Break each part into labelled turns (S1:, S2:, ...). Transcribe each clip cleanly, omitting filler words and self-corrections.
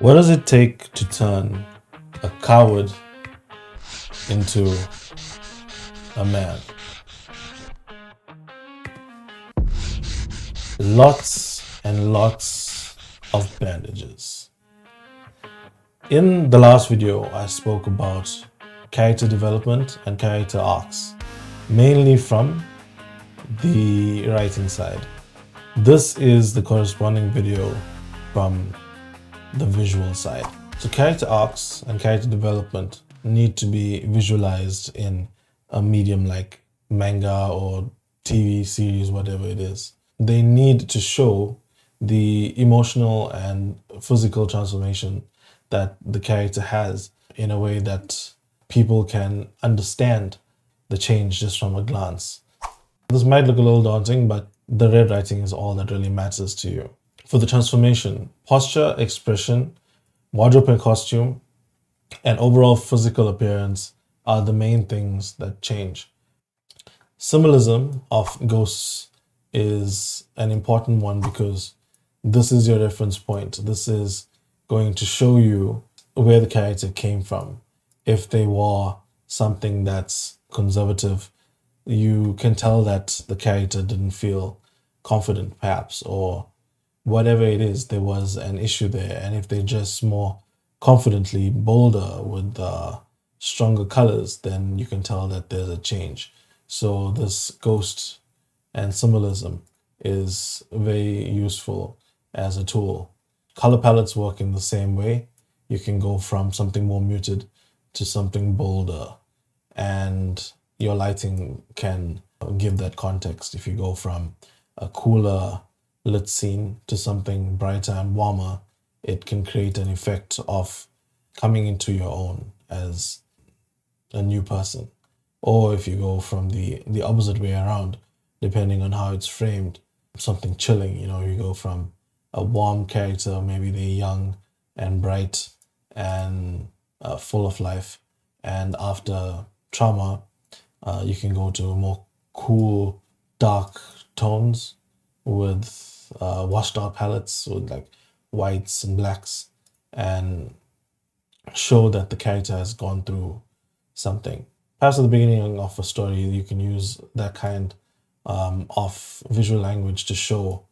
S1: What does it take to turn a coward into a man? Lots and lots of bandages. In the last video, I spoke about character development and character arcs, mainly from the writing side. This is the corresponding video from the visual side. So character arcs and character development need to be visualized in a medium like manga or TV series, whatever it is. They need to show the emotional and physical transformation that the character has in a way that people can understand the change just from a glance. This might look a little daunting, but the red writing is all that really matters to you. For the transformation, posture, expression, wardrobe and costume, and overall physical appearance are the main things that change. Symbolism of ghosts is an important one because this is your reference point. This is going to show you where the character came from. If they were something that's conservative, you can tell that the character didn't feel confident, perhaps, or whatever it is, there was an issue there. And if they're just more confidently bolder with stronger colors, then you can tell that there's a change. So this ghost and symbolism is very useful as a tool. Color palettes work in the same way. You can go from something more muted to something bolder, and your lighting can give that context. If you go from a cooler lit scene to something brighter and warmer, it can create an effect of coming into your own as a new person. Or if you go from the opposite way around, depending on how it's framed, something chilling, you go from a warm character, maybe they're young and bright and full of life, and after trauma, you can go to more cool, dark tones with washed out palettes with like whites and blacks, and show that the character has gone through something. Perhaps at the beginning of a story, you can use that kind of visual language to show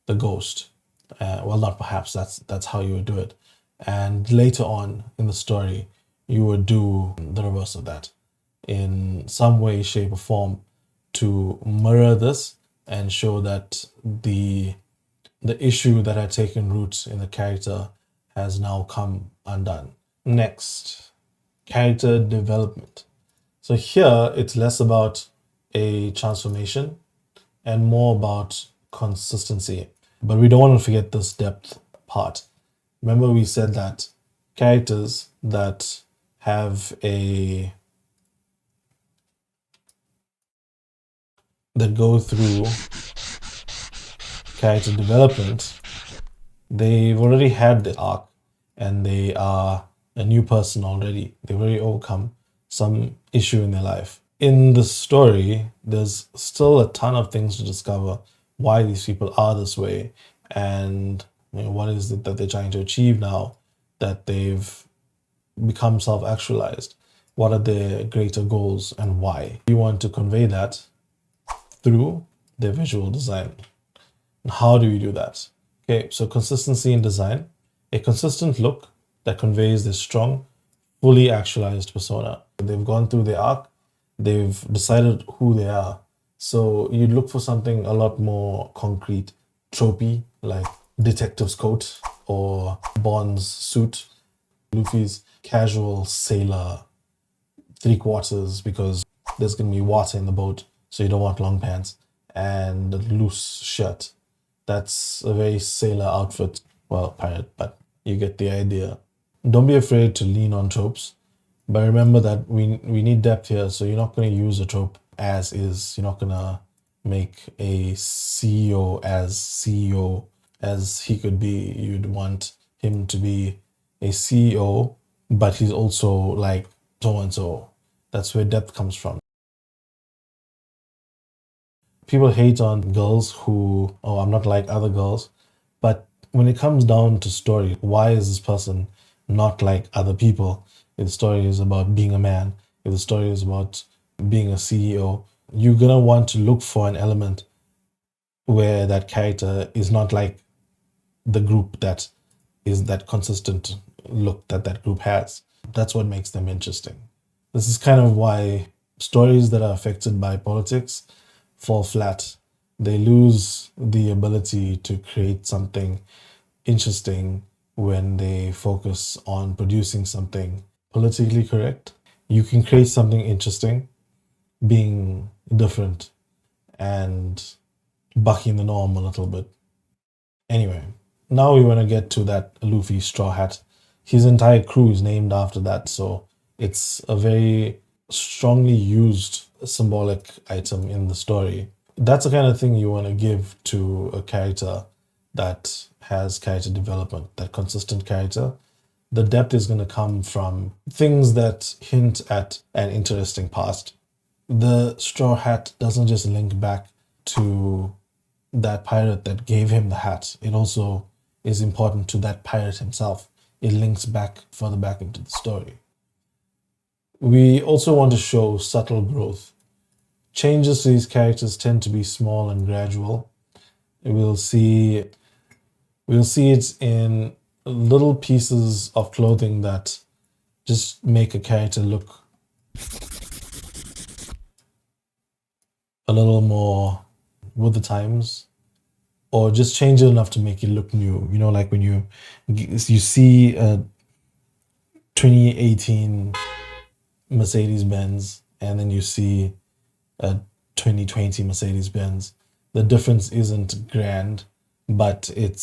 S1: the ghost. Well, not perhaps, that's how you would do it. And later on in the story, you would do the reverse of that in some way, shape, or form to mirror this and show that the issue that had taken root in the character has now come undone. Next, character development. So here it's less about a transformation and more about consistency. But we don't want to forget this depth part. Remember, we said that characters that have that go through character development, they've already had the arc and they are a new person already. They've already overcome some issue in their life. In the story, there's still a ton of things to discover why these people are this way, and what is it that they're trying to achieve now that they've become self-actualized. What are their greater goals and why? We want to convey that through their visual design. And how do we do that? Okay, so consistency in design, a consistent look that conveys this strong, fully actualized persona. They've gone through the arc, they've decided who they are. So you look for something a lot more concrete, tropey, like detective's coat or Bond's suit, Luffy's casual sailor 3/4, because there's going to be water in the boat, so you don't want long pants, and a loose shirt. That's a very sailor outfit. Well, pirate, but you get the idea. Don't be afraid to lean on tropes, but remember that we need depth here, so you're not going to use a trope as is. You're not going to make a CEO as he could be. You'd want him to be a CEO, but he's also like so-and-so. That's where depth comes from. People hate on girls who, oh, I'm not like other girls, but when it comes down to story, why is this person not like other people? If the story is about being a man, if the story is about being a CEO, you're gonna want to look for an element where that character is not like the group that is that consistent look that that group has. That's what makes them interesting. This is kind of why stories that are affected by politics fall flat. They lose the ability to create something interesting when they focus on producing something politically correct. You can create something interesting, being different and bucking the norm a little bit. Anyway, now we want to get to that Luffy straw hat. His entire crew is named after that, so it's a very strongly used symbolic item in the story. That's the kind of thing you want to give to a character that has character development, that consistent character. The depth is going to come from things that hint at an interesting past. The straw hat doesn't just link back to that pirate that gave him the hat. It also is important to that pirate himself. It links back further back into the story. We also want to show subtle growth. Changes to these characters tend to be small and gradual. We'll see it in little pieces of clothing that just make a character look a little more with the times, or just change it enough to make it look new. You know, like when you see a 2018 Mercedes-Benz and then you see a 2020 Mercedes-Benz. The difference isn't grand, but it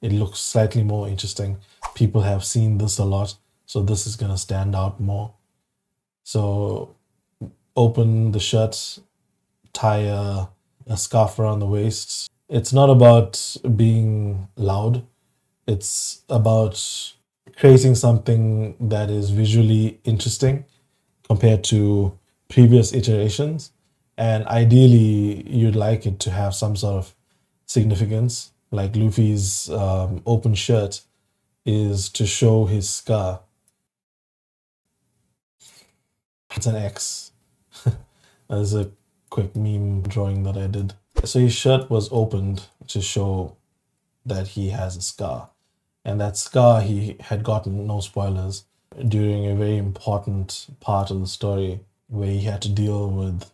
S1: looks slightly more interesting. People have seen this a lot, so this is gonna stand out more. So open the shirt, tie a scarf around the waist. It's not about being loud. It's about creating something that is visually interesting compared to previous iterations. And ideally, you'd like it to have some sort of significance. Like Luffy's open shirt is to show his scar. It's an X. There's a quick meme drawing that I did. So his shirt was opened to show that he has a scar. And that scar, he had gotten, no spoilers, during a very important part of the story where he had to deal with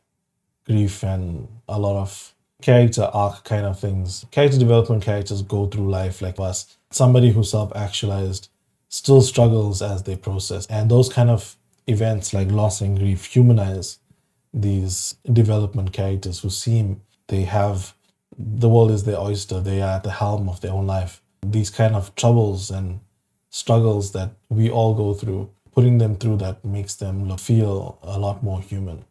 S1: grief and a lot of character arc kind of things. Character development characters go through life like us. Somebody who self-actualized still struggles as they process. And those kind of events like loss and grief humanize these development characters who seem they have the world is their oyster. They are at the helm of their own life. These kind of troubles and struggles that we all go through, putting them through that makes them feel a lot more human.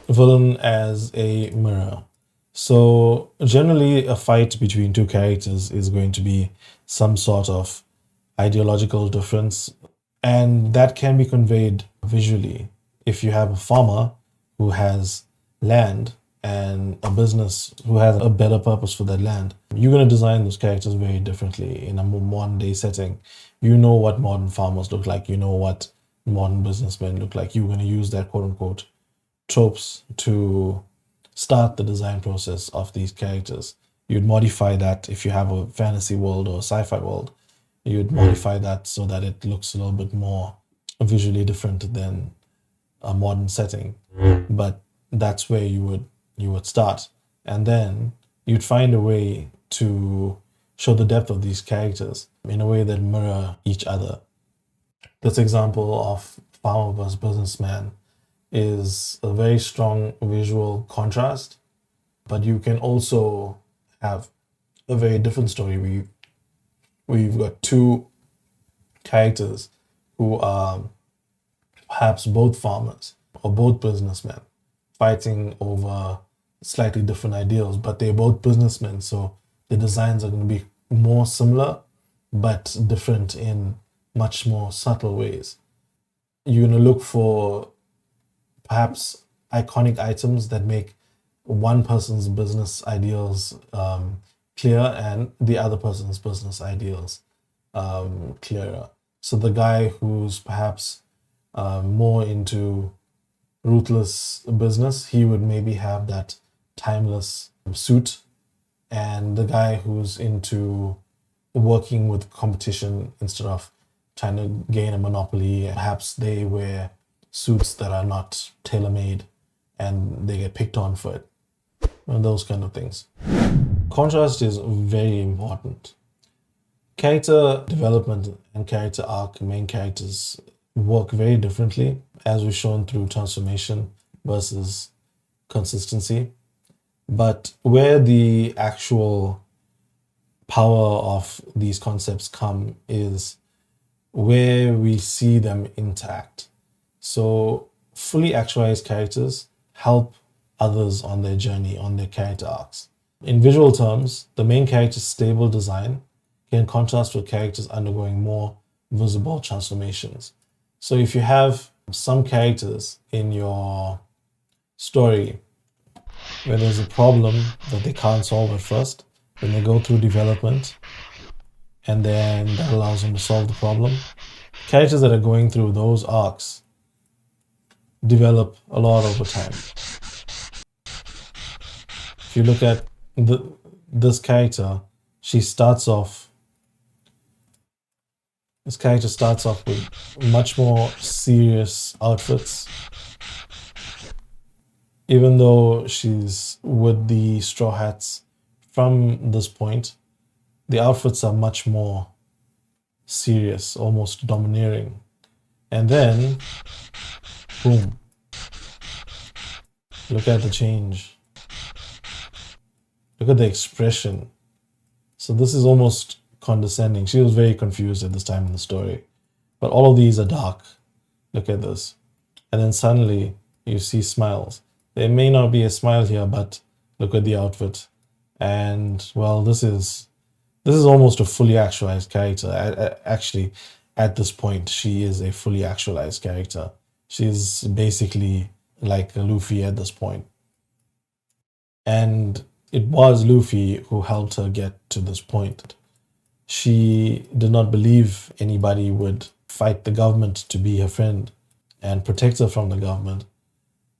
S1: Villain as a mirror. So generally a fight between two characters is going to be some sort of ideological difference, and that can be conveyed visually. If you have a farmer who has land and a business who has a better purpose for that land, you're going to design those characters very differently in a more modern day setting. You know what modern farmers look like. You know what modern businessmen look like. You're going to use that quote unquote tropes to start the design process of these characters. You'd modify that if you have a fantasy world or a sci-fi world. You'd modify that so that it looks a little bit more visually different than a modern setting. But that's where you would start. And then you'd find a way to show the depth of these characters in a way that mirror each other. This example of farmer versus businessman is a very strong visual contrast, but you can also have a very different story where you've got two characters who are perhaps both farmers or both businessmen fighting over slightly different ideals, but they're both businessmen, so the designs are going to be more similar but different in much more subtle ways. You're going to look for perhaps iconic items that make one person's business ideals clear and the other person's business ideals clearer. So the guy who's perhaps more into ruthless business, he would maybe have that timeless suit. And the guy who's into working with competition instead of trying to gain a monopoly, perhaps they wear suits that are not tailor-made and they get picked on for it. And those kind of things. Contrast is very important. Character development and character arc, main characters work very differently, as we've shown through transformation versus consistency. But where the actual power of these concepts come is where we see them interact. So fully actualized characters help others on their journey, on their character arcs. In visual terms, the main character's stable design can contrast with characters undergoing more visible transformations. So if you have some characters in your story where there's a problem that they can't solve at first, then they go through development, and then that allows them to solve the problem. Characters that are going through those arcs develop a lot over time. If you look at this character, this character starts off with much more serious outfits. Even though she's with the straw hats from this point, the outfits are much more serious, almost domineering. And then, boom. Look at the change. Look at the expression. So this is almost condescending. She was very confused at this time in the story. But all of these are dark. Look at this. And then suddenly you see smiles. There may not be a smile here, but look at the outfit. And well, this is almost a fully actualized character. Actually, at this point, she is a fully actualized character. She's basically like a Luffy at this point. And it was Luffy who helped her get to this point. She did not believe anybody would fight the government to be her friend and protect her from the government.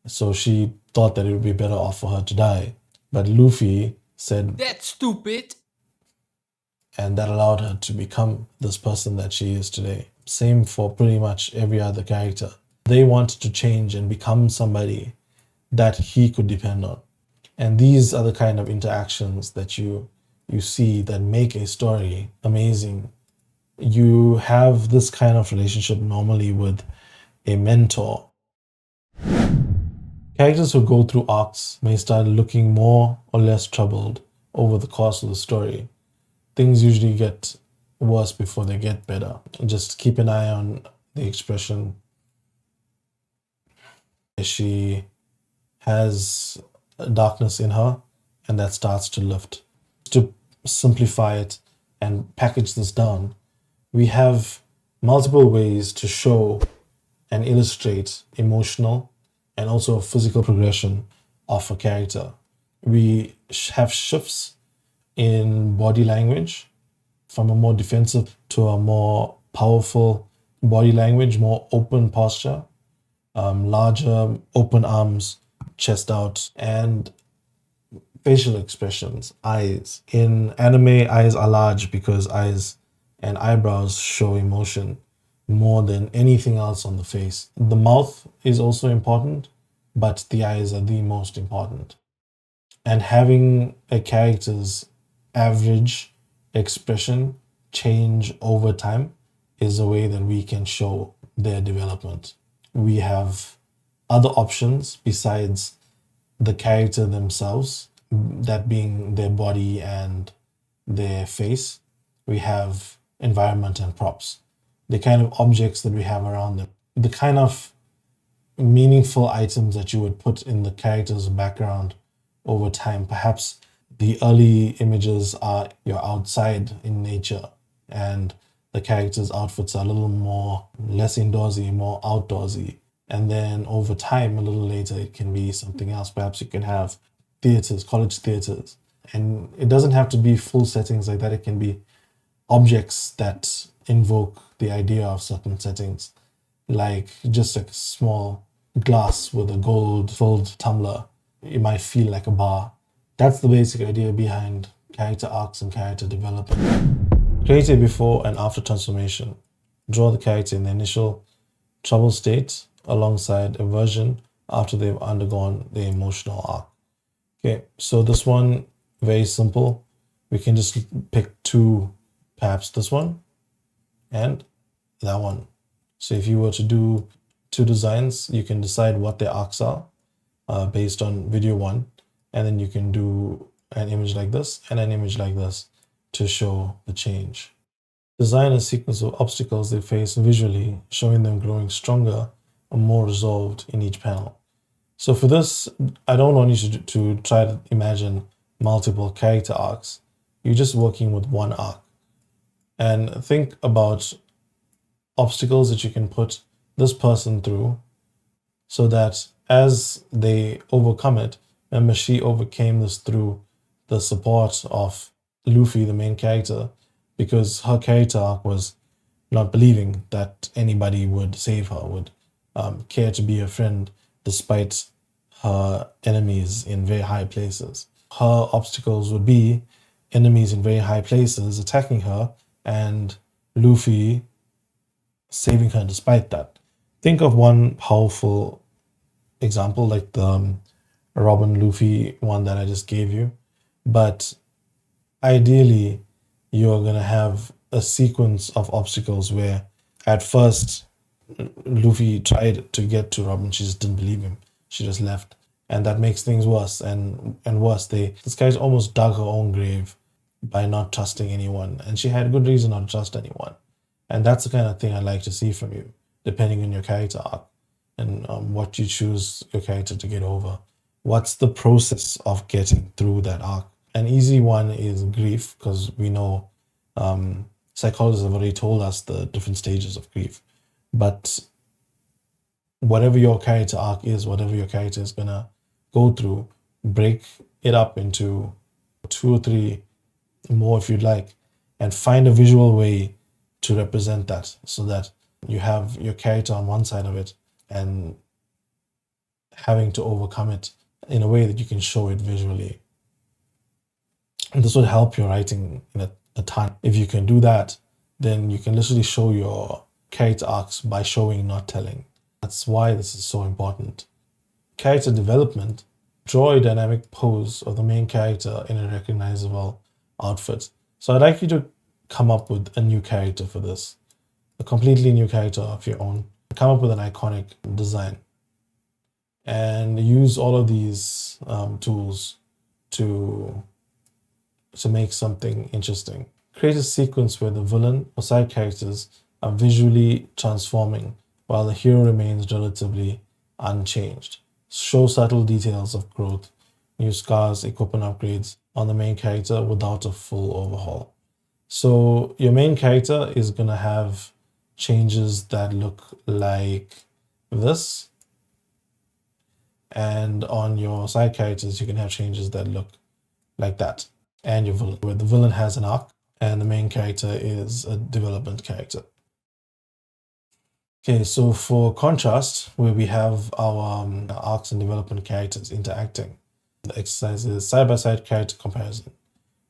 S1: So she thought that it would be better off for her to die. But Luffy said,
S2: "That's stupid."
S1: And that allowed her to become this person that she is today. Same for pretty much every other character. They wanted to change and become somebody that he could depend on. And these are the kind of interactions that you see that make a story amazing. You have this kind of relationship normally with a mentor. Characters who go through arcs may start looking more or less troubled over the course of the story. Things usually get worse before they get better. Just keep an eye on the expression. She has darkness in her, and that starts to lift. To simplify it and package this down, we have multiple ways to show and illustrate emotional and also physical progression of a character. We have shifts in body language from a more defensive to a more powerful body language, more open posture, larger open arms, chest out, and facial expressions, eyes. In anime, eyes are large because eyes and eyebrows show emotion more than anything else on the face. The mouth is also important, but the eyes are the most important. And having a character's average expression change over time is a way that we can show their development. We have other options besides the character themselves, that being their body and their face. We have environment and props, the kind of objects that we have around them, the kind of meaningful items that you would put in the character's background over time. Perhaps the early images are you're outside in nature and the character's outfits are a little more less indoorsy, more outdoorsy. And then over time, a little later, it can be something else. Perhaps you can have theaters, college theaters, And it doesn't have to be full settings like that. It can be objects that invoke the idea of certain settings, like just a small glass with a gold filled tumbler. It might feel like a bar. That's the basic idea behind character arcs and character development. Create a before and after transformation. Draw the character in the initial troubled state alongside a version after they've undergone the emotional arc. Okay, so this one, very simple. We can just pick two, perhaps this one and that one. So if you were to do two designs, you can decide what their arcs are based on video one, and then you can do an image like this and an image like this to show the change. Design a sequence of obstacles they face visually, showing them growing stronger and more resolved in each panel. So for this, I don't want you to try to imagine multiple character arcs. You're just working with one arc. And think about obstacles that you can put this person through so that as they overcome it, remember she overcame this through the support of Luffy, the main character, because her character arc was not believing that anybody would save her, would care to be a friend despite her enemies in very high places. Her obstacles would be enemies in very high places attacking her and Luffy saving her despite that. Think of one powerful example like the Robin Luffy one that I just gave you. But ideally, you're going to have a sequence of obstacles where at first Luffy tried to get to Robin, she just didn't believe him. She just left. And that makes things worse and worse. This guy's almost dug her own grave by not trusting anyone. And she had good reason not to trust anyone. And that's the kind of thing I like to see from you, depending on your character arc and what you choose your character to get over. What's the process of getting through that arc? An easy one is grief, because we know psychologists have already told us the different stages of grief. But whatever your character arc is, whatever your character is going to go through, break it up into 2 or 3 more if you'd like, and find a visual way to represent that so that you have your character on one side of it and having to overcome it in a way that you can show it visually. And this would help your writing in a ton. If you can do that, then you can literally show your character arcs by showing, not telling. That's why this is so important. Character development. Draw a dynamic pose of the main character in a recognizable outfit. So I'd like you to come up with a new character for this, a completely new character of your own. Come up with an iconic design and use all of these tools to make something interesting. Create a sequence where the villain or side characters are visually transforming while the hero remains relatively unchanged. Show subtle details of growth, new scars, equipment upgrades on the main character without a full overhaul. So your main character is going to have changes that look like this. And on your side characters, you can have changes that look like that. And your villain, where the villain has an arc and the main character is a development character. Okay, so for contrast, where we have our arcs and development characters interacting, the exercise is side-by-side character comparison.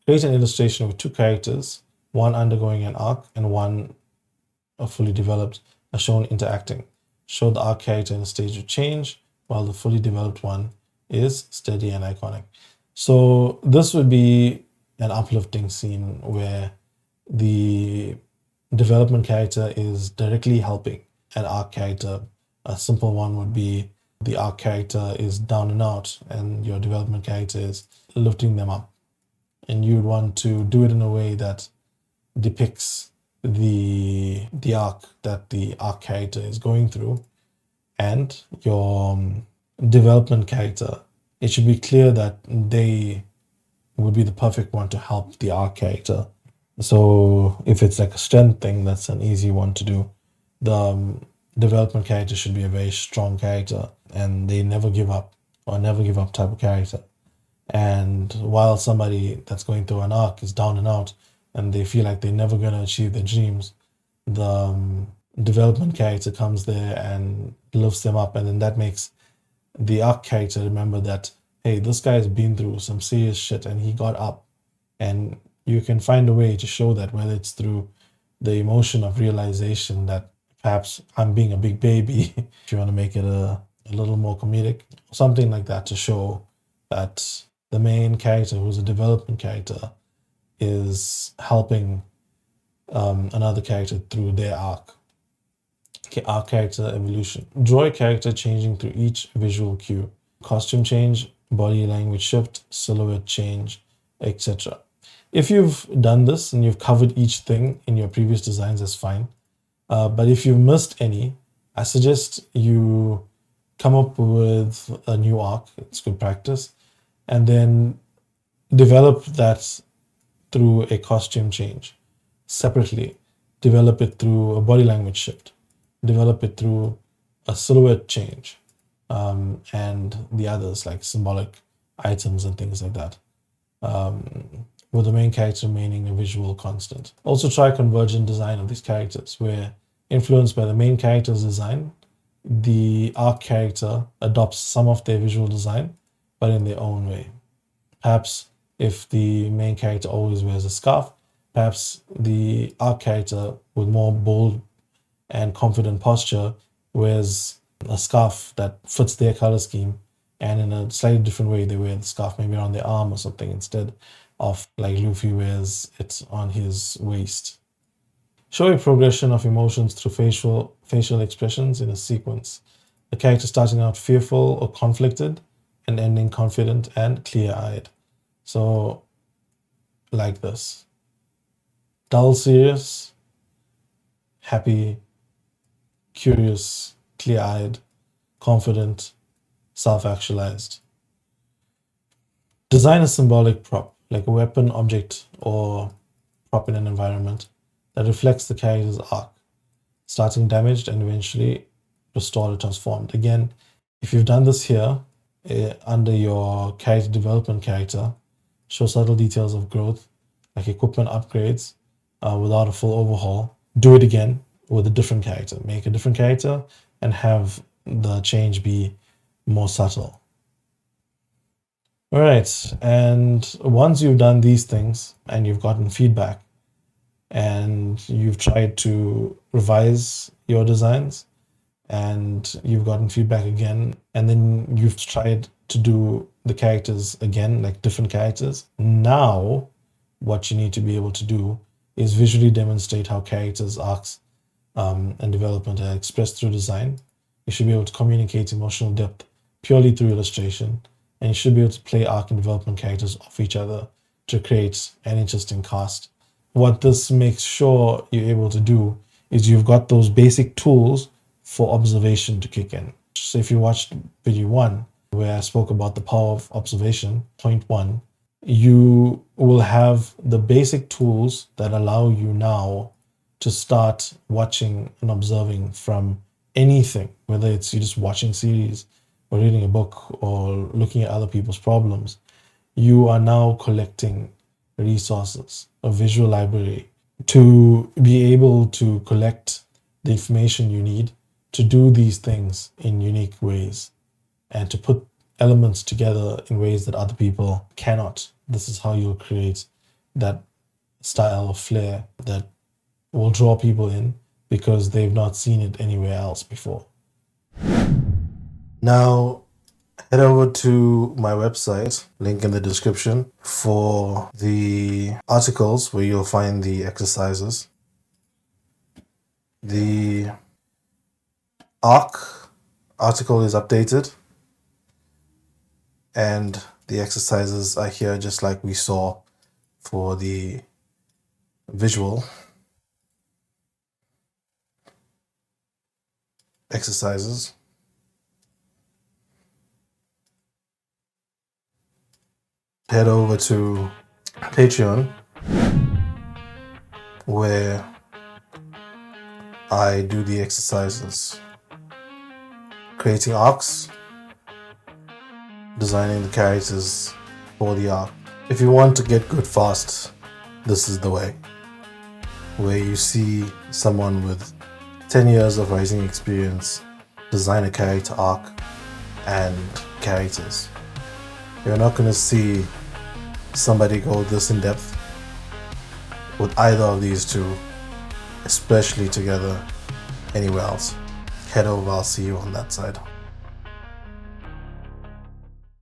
S1: Create an illustration with 2 characters, one undergoing an arc and one fully developed, are shown interacting. Show the arc character in a stage of change, while the fully developed one is steady and iconic. So this would be an uplifting scene where the development character is directly helping an arc character. A simple one would be the arc character is down and out and your development character is lifting them up. And you'd want to do it in a way that depicts the arc that the arc character is going through. And your development character, it should be clear that they would be the perfect one to help the arc character. So if it's like a strength thing, that's an easy one to do. The development character should be a very strong character and they never give up type of character. And while somebody that's going through an arc is down and out and they feel like they're never going to achieve their dreams, the development character comes there and lifts them up. And then that makes the arc character remember that, hey, this guy's been through some serious shit and he got up. And you can find a way to show that, whether it's through the emotion of realization that perhaps I'm being a big baby, if you want to make it a little more comedic, something like that, to show that the main character, who's a development character, is helping another character through their arc. Okay, arc character evolution. Draw a character changing through each visual cue. Costume change, body language shift, silhouette change, etc. If you've done this and you've covered each thing in your previous designs, that's fine. But if you've missed any, I suggest you come up with a new arc. It's good practice. And then develop that through a costume change separately. Develop it through a body language shift. Develop it through a silhouette change, and the others like symbolic items and things like that, with the main character remaining a visual constant. Also try convergent design of these characters, where influenced by the main character's design, the arc character adopts some of their visual design, but in their own way. Perhaps if the main character always wears a scarf, perhaps the arc character with more bold and confident posture wears a scarf that fits their color scheme, and in a slightly different way they wear the scarf maybe around their arm or something, instead of like Luffy wears it on his waist. Show a progression of emotions through facial expressions in a sequence. The character starting out fearful or conflicted and ending confident and clear-eyed. So like this: dull, serious, happy, curious, clear-eyed, confident, self-actualized. Design a symbolic prop, like a weapon, object, or prop in an environment that reflects the character's arc, starting damaged and eventually restored or transformed. Again, if you've done this here, under your character development character, show subtle details of growth, like equipment upgrades, without a full overhaul. Do it again with a different character. Make a different character and have the change be more subtle. All right, and once you've done these things and you've gotten feedback and you've tried to revise your designs and you've gotten feedback again, and then you've tried to do the characters again, like different characters, now what you need to be able to do is visually demonstrate how characters, arcs, and development are expressed through design. You should be able to communicate emotional depth purely through illustration, and you should be able to play arc and development characters off each other to create an interesting cast. What this makes sure you're able to do is you've got those basic tools for observation to kick in. So if you watched video 1, where I spoke about the power of observation, point 1, you will have the basic tools that allow you now to start watching and observing from anything, whether it's you just watching series or reading a book or looking at other people's problems. You are now collecting resources, a visual library, to be able to collect the information you need to do these things in unique ways and to put elements together in ways that other people cannot. This is how you'll create that style of flair that will draw people in because they've not seen it anywhere else before. Now, head over to my website, link in the description, for the articles where you'll find the exercises. The arc article is updated, and the exercises are here just like we saw for the visual exercises. Head over to Patreon, where I do the exercises, creating arcs, designing the characters for the arc. If you want to get good fast, this is the way. Where you see someone with 10 years of writing experience design a character arc and characters. You're not going to see somebody go this in depth with either of these two, especially together, anywhere else. Head over, I'll see you on that side.